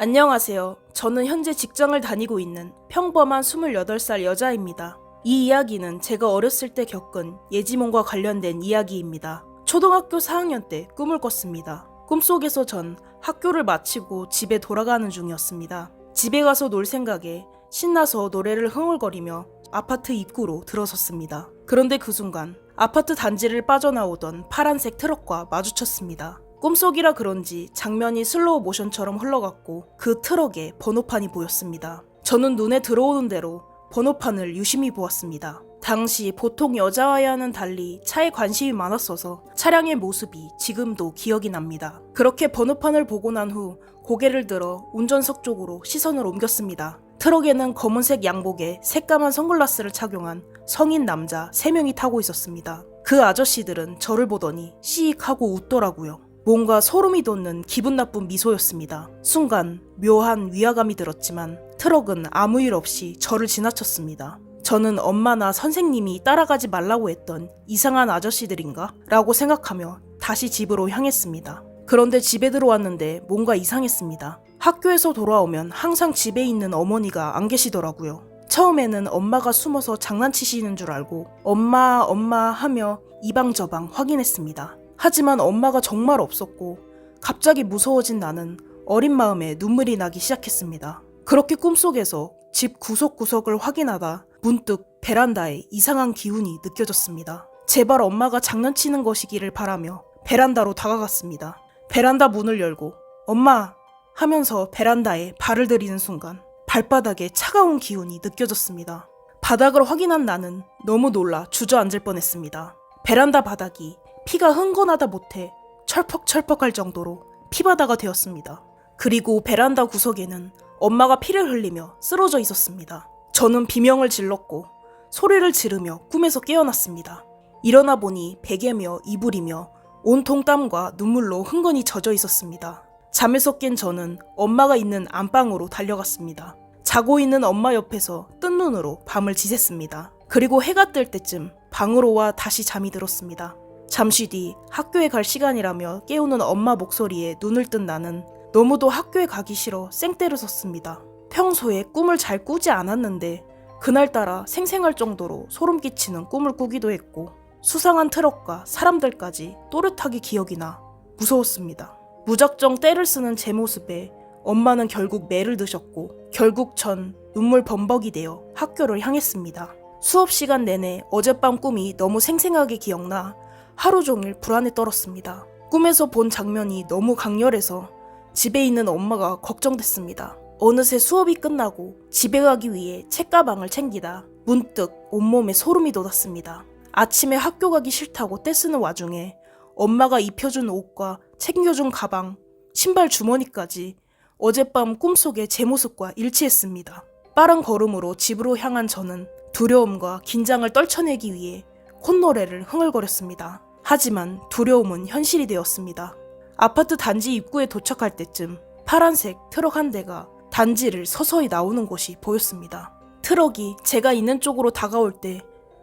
안녕하세요. 저는 현재 직장을 다니고 있는 평범한 28살 여자입니다. 이 이야기는 제가 어렸을 때 겪은 예지몽과 관련된 이야기입니다. 초등학교 4학년 때 꿈을 꿨습니다. 꿈속에서 전 학교를 마치고 집에 돌아가는 중이었습니다. 집에 가서 놀 생각에 신나서 노래를 흥얼거리며 아파트 입구로 들어섰습니다. 그런데 그 순간 아파트 단지를 빠져나오던 파란색 트럭과 마주쳤습니다. 꿈속이라 그런지 장면이 슬로우 모션처럼 흘러갔고 그 트럭에 번호판이 보였습니다. 저는 눈에 들어오는 대로 번호판을 유심히 보았습니다. 당시 보통 여자와는 달리 차에 관심이 많았어서 차량의 모습이 지금도 기억이 납니다. 그렇게 번호판을 보고 난 후 고개를 들어 운전석 쪽으로 시선을 옮겼습니다. 트럭에는 검은색 양복에 새까만 선글라스를 착용한 성인 남자 3명이 타고 있었습니다. 그 아저씨들은 저를 보더니 씩 하고 웃더라고요. 뭔가 소름이 돋는 기분 나쁜 미소였습니다. 순간 묘한 위화감이 들었지만 트럭은 아무 일 없이 저를 지나쳤습니다. 저는 엄마나 선생님이 따라가지 말라고 했던 이상한 아저씨들인가? 라고 생각하며 다시 집으로 향했습니다. 그런데 집에 들어왔는데 뭔가 이상했습니다. 학교에서 돌아오면 항상 집에 있는 어머니가 안 계시더라고요. 처음에는 엄마가 숨어서 장난치시는 줄 알고 엄마 하며 이방저방 확인했습니다. 하지만 엄마가 정말 없었고 갑자기 무서워진 나는 어린 마음에 눈물이 나기 시작했습니다. 그렇게 꿈속에서 집 구석구석을 확인하다 문득 베란다에 이상한 기운이 느껴졌습니다. 제발 엄마가 장난치는 것이기를 바라며 베란다로 다가갔습니다. 베란다 문을 열고 엄마 하면서 베란다에 발을 들이는 순간 발바닥에 차가운 기운이 느껴졌습니다. 바닥을 확인한 나는 너무 놀라 주저앉을 뻔했습니다. 베란다 바닥이 피가 흥건하다 못해 철퍽철퍽할 정도로 피바다가 되었습니다. 그리고 베란다 구석에는 엄마가 피를 흘리며 쓰러져 있었습니다. 저는 비명을 질렀고 소리를 지르며 꿈에서 깨어났습니다. 일어나 보니 베개며 이불이며 온통 땀과 눈물로 흥건히 젖어 있었습니다. 잠에서 깬 저는 엄마가 있는 안방으로 달려갔습니다. 자고 있는 엄마 옆에서 뜬 눈으로 밤을 지샜습니다. 그리고 해가 뜰 때쯤 방으로 와 다시 잠이 들었습니다. 잠시 뒤 학교에 갈 시간이라며 깨우는 엄마 목소리에 눈을 뜬 나는 너무도 학교에 가기 싫어 쌩떼를 섰습니다. 평소에 꿈을 잘 꾸지 않았는데 그날따라 생생할 정도로 소름 끼치는 꿈을 꾸기도 했고 수상한 트럭과 사람들까지 또렷하게 기억이 나 무서웠습니다. 무작정 떼를 쓰는 제 모습에 엄마는 결국 매를 드셨고 결국 전 눈물 범벅이 되어 학교를 향했습니다. 수업 시간 내내 어젯밤 꿈이 너무 생생하게 기억나 하루 종일 불안에 떨었습니다. 꿈에서 본 장면이 너무 강렬해서 집에 있는 엄마가 걱정됐습니다. 어느새 수업이 끝나고 집에 가기 위해 책가방을 챙기다 문득 온몸에 소름이 돋았습니다. 아침에 학교 가기 싫다고 떼쓰는 와중에 엄마가 입혀준 옷과 챙겨준 가방, 신발 주머니까지 어젯밤 꿈속의 제 모습과 일치했습니다. 빠른 걸음으로 집으로 향한 저는 두려움과 긴장을 떨쳐내기 위해 콧노래를 흥얼거렸습니다. 하지만 두려움은 현실이 되었습니다. 아파트 단지 입구에 도착할 때쯤 파란색 트럭 한 대가 단지를 서서히 나오는 것이 보였습니다. 트럭이 제가 있는 쪽으로 다가올 때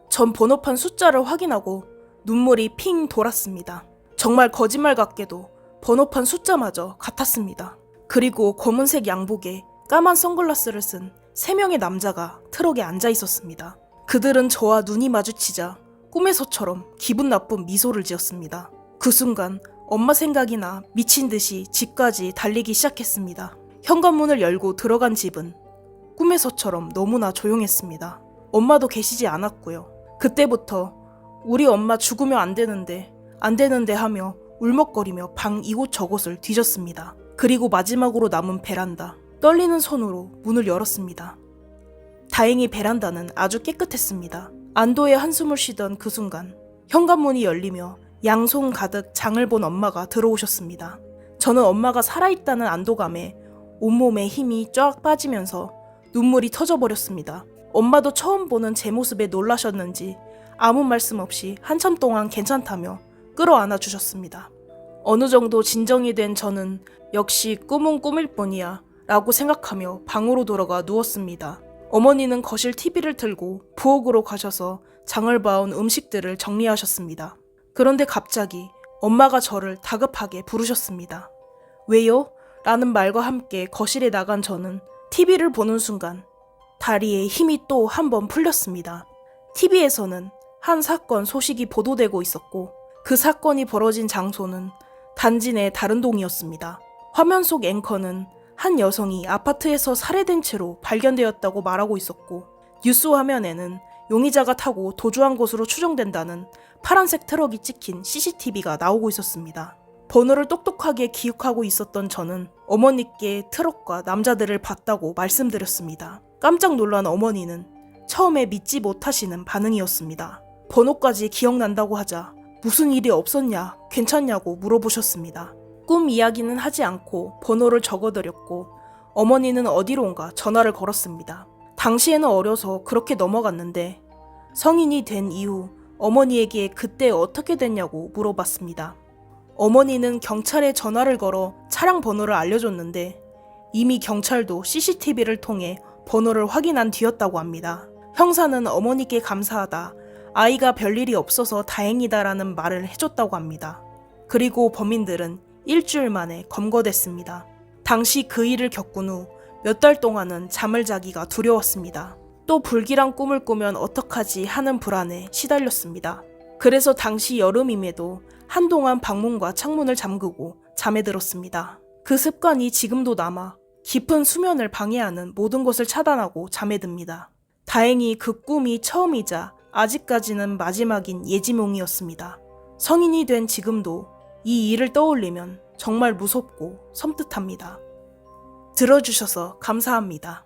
전 번호판 숫자를 확인하고 눈물이 핑 돌았습니다. 정말 거짓말 같게도 번호판 숫자마저 같았습니다. 그리고 검은색 양복에 까만 선글라스를 쓴 3명의 남자가 트럭에 앉아 있었습니다. 그들은 저와 눈이 마주치자 꿈에서처럼 기분 나쁜 미소를 지었습니다. 그 순간 엄마 생각이 나 미친 듯이 집까지 달리기 시작했습니다. 현관문을 열고 들어간 집은 꿈에서처럼 너무나 조용했습니다. 엄마도 계시지 않았고요. 그때부터 우리 엄마 죽으면 안 되는데 하며 울먹거리며 방 이곳저곳을 뒤졌습니다. 그리고 마지막으로 남은 베란다. 떨리는 손으로 문을 열었습니다. 다행히 베란다는 아주 깨끗했습니다. 안도의 한숨을 쉬던 그 순간 현관문이 열리며 양손 가득 장을 본 엄마가 들어오셨습니다. 저는 엄마가 살아있다는 안도감에 온몸에 힘이 쫙 빠지면서 눈물이 터져버렸습니다. 엄마도 처음 보는 제 모습에 놀라셨는지 아무 말씀 없이 한참 동안 괜찮다며 끌어안아 주셨습니다. 어느 정도 진정이 된 저는 역시 꿈은 꿈일 뿐이야 라고 생각하며 방으로 돌아가 누웠습니다. 어머니는 거실 TV를 틀고 부엌으로 가셔서 장을 봐온 음식들을 정리하셨습니다. 그런데 갑자기 엄마가 저를 다급하게 부르셨습니다. 왜요? 라는 말과 함께 거실에 나간 저는 TV를 보는 순간 다리에 힘이 또 한 번 풀렸습니다. TV에서는 한 사건 소식이 보도되고 있었고 그 사건이 벌어진 장소는 단지 내 다른 동이었습니다. 화면 속 앵커는 한 여성이 아파트에서 살해된 채로 발견되었다고 말하고 있었고 뉴스 화면에는 용의자가 타고 도주한 것으로 추정된다는 파란색 트럭이 찍힌 CCTV가 나오고 있었습니다. 번호를 똑똑하게 기억하고 있었던 저는 어머니께 트럭과 남자들을 봤다고 말씀드렸습니다. 깜짝 놀란 어머니는 처음에 믿지 못하시는 반응이었습니다. 번호까지 기억난다고 하자 무슨 일이 없었냐, 괜찮냐고 물어보셨습니다. 꿈 이야기는 하지 않고 번호를 적어드렸고 어머니는 어디론가 전화를 걸었습니다. 당시에는 어려서 그렇게 넘어갔는데 성인이 된 이후 어머니에게 그때 어떻게 됐냐고 물어봤습니다. 어머니는 경찰에 전화를 걸어 차량 번호를 알려줬는데 이미 경찰도 CCTV를 통해 번호를 확인한 뒤였다고 합니다. 형사는 어머니께 감사하다, 아이가 별일이 없어서 다행이다라는 말을 해줬다고 합니다. 그리고 범인들은 일주일 만에 검거됐습니다. 당시 그 일을 겪은 후 몇 달 동안은 잠을 자기가 두려웠습니다. 또 불길한 꿈을 꾸면 어떡하지 하는 불안에 시달렸습니다. 그래서 당시 여름임에도 한동안 방문과 창문을 잠그고 잠에 들었습니다. 그 습관이 지금도 남아 깊은 수면을 방해하는 모든 것을 차단하고 잠에 듭니다. 다행히 그 꿈이 처음이자 아직까지는 마지막인 예지몽이었습니다. 성인이 된 지금도 이 일을 떠올리면 정말 무섭고 섬뜩합니다. 들어주셔서 감사합니다.